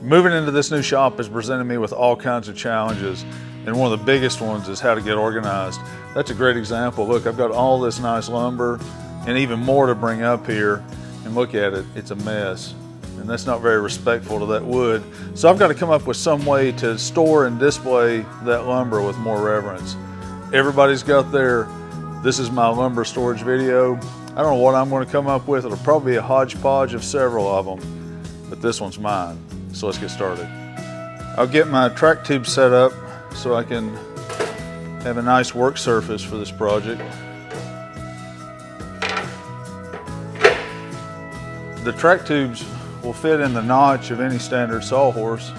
Moving into this new shop has presented me with all kinds of challenges, and one of the biggest ones is how to get organized. That's a great example. Look, I've got all this nice lumber and even more to bring up here, and look at it, it's a mess. And that's not very respectful to that wood. So I've got to come up with some way to store and display that lumber with more reverence. Everybody's got their, this is my lumber storage video. I don't know what I'm going to come up with. It'll probably be a hodgepodge of several of them, but this one's mine. So let's get started. I'll get my track tube set up so I can have a nice work surface for this project. The track tubes will fit in the notch of any standard sawhorse.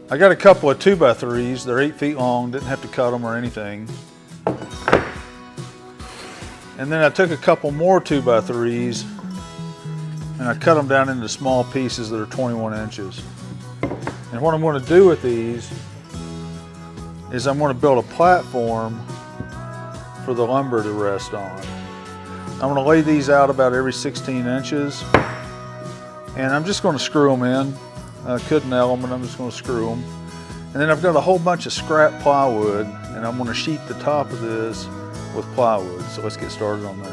I got a couple of 2x3s. They're 8 feet long, didn't have to cut them or anything. And then I took a couple more 2x3s and I cut them down into small pieces that are 21 inches. And what I'm going to do with these is I'm going to build a platform for the lumber to rest on. I'm going to lay these out about every 16 inches and I'm just going to screw them in. I could nail them, but I'm just going to screw them. And then I've got a whole bunch of scrap plywood and I'm going to sheet the top of this with plywood. So let's get started on that.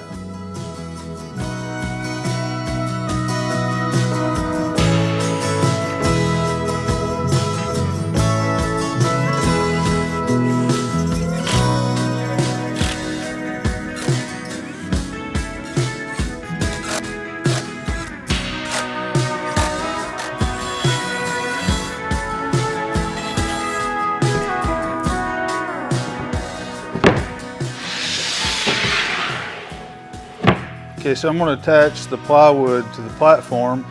Okay, so I'm going to attach the plywood to the platform.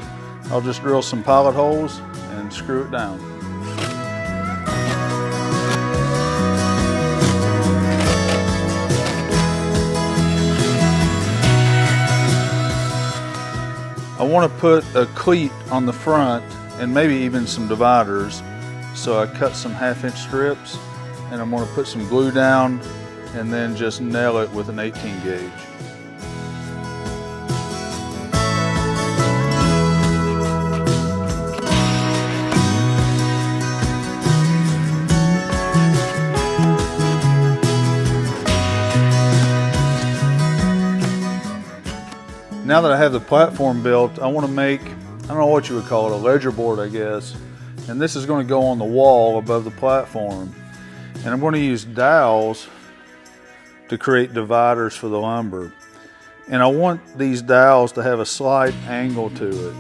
I'll just drill some pilot holes and screw it down. I want to put a cleat on the front and maybe even some dividers. So I cut some 1/2-inch strips and I'm going to put some glue down and then just nail it with an 18 gauge. Now that I have the platform built, I want to make, I don't know what you would call it, a ledger board, I guess. And this is going to go on the wall above the platform. And I'm going to use dowels to create dividers for the lumber. And I want these dowels to have a slight angle to it.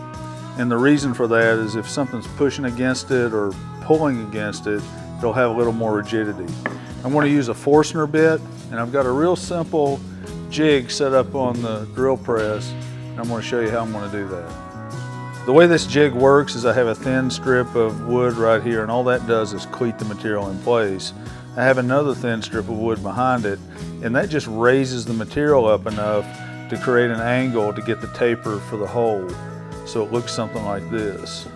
And the reason for that is if something's pushing against it or pulling against it, it'll have a little more rigidity. I'm going to use a Forstner bit, and I've got a real simple jig set up on the drill press, and I'm going to show you how I'm going to do that. The way this jig works is I have a thin strip of wood right here, and all that does is cleat the material in place. I have another thin strip of wood behind it, and that just raises the material up enough to create an angle to get the taper for the hole, so it looks something like this.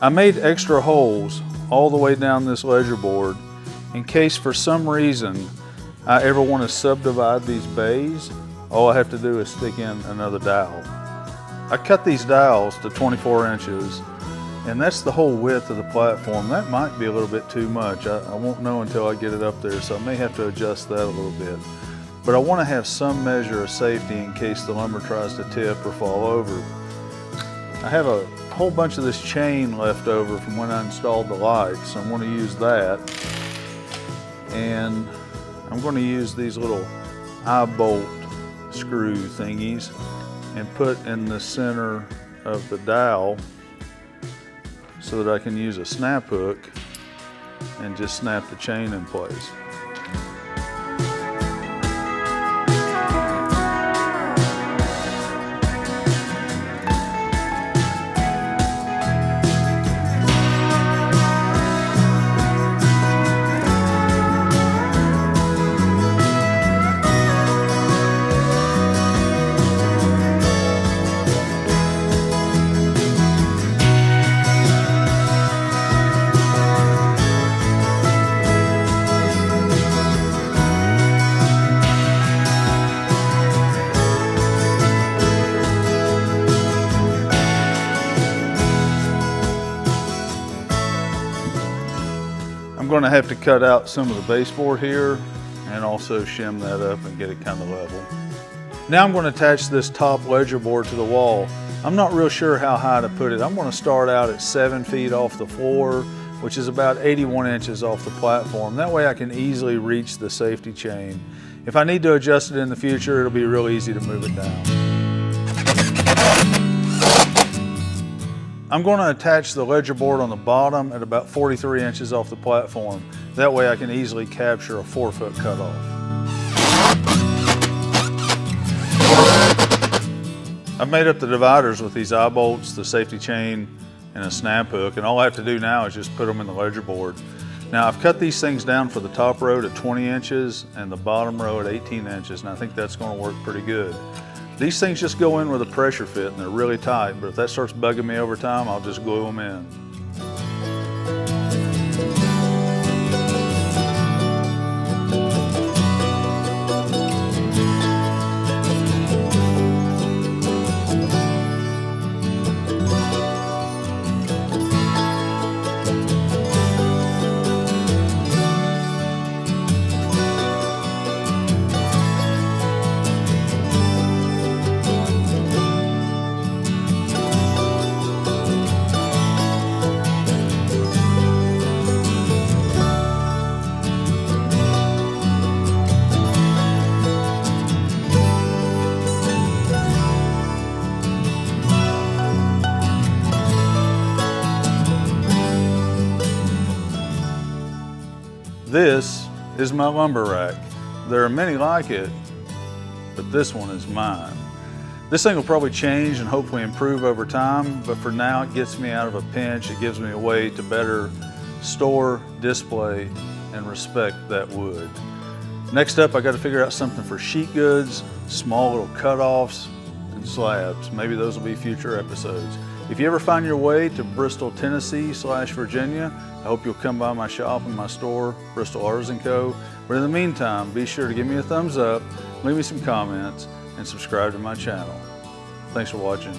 I made extra holes all the way down this ledger board in case for some reason I ever want to subdivide these bays. All I have to do is stick in another dowel. I cut these dowels to 24 inches and that's the whole width of the platform. That might be a little bit too much. I won't know until I get it up there, so I may have to adjust that a little bit. But I want to have some measure of safety in case the lumber tries to tip or fall over. I have a whole bunch of this chain left over from when I installed the lights, so I'm going to use that. And I'm going to use these little eye bolt screw thingies and put in the center of the dowel so that I can use a snap hook and just snap the chain in place. going to have to cut out some of the baseboard here and also shim that up and get it kind of level. Now I'm going to attach this top ledger board to the wall. I'm not real sure how high to put it. I'm going to start out at 7 feet off the floor, which is about 81 inches off the platform. That way I can easily reach the safety chain. If I need to adjust it in the future, it'll be real easy to move it down. I'm going to attach the ledger board on the bottom at about 43 inches off the platform. That way I can easily capture a 4-foot cutoff. I've made up the dividers with these eye bolts, the safety chain, and a snap hook, and all I have to do now is just put them in the ledger board. Now I've cut these things down for the top row to 20 inches and the bottom row at 18 inches, and I think that's going to work pretty good. These things just go in with a pressure fit and they're really tight, but if that starts bugging me over time, I'll just glue them in. This is my lumber rack. There are many like it, but this one is mine. This thing will probably change and hopefully improve over time, but for now it gets me out of a pinch. It gives me a way to better store, display, and respect that wood. Next up, I got to figure out something for sheet goods, small little cutoffs, and slabs. Maybe those will be future episodes. If you ever find your way to Bristol, Tennessee/Virginia, I hope you'll come by my shop and my store, Bristol Artisan Co. But in the meantime, be sure to give me a thumbs up, leave me some comments, and subscribe to my channel. Thanks for watching.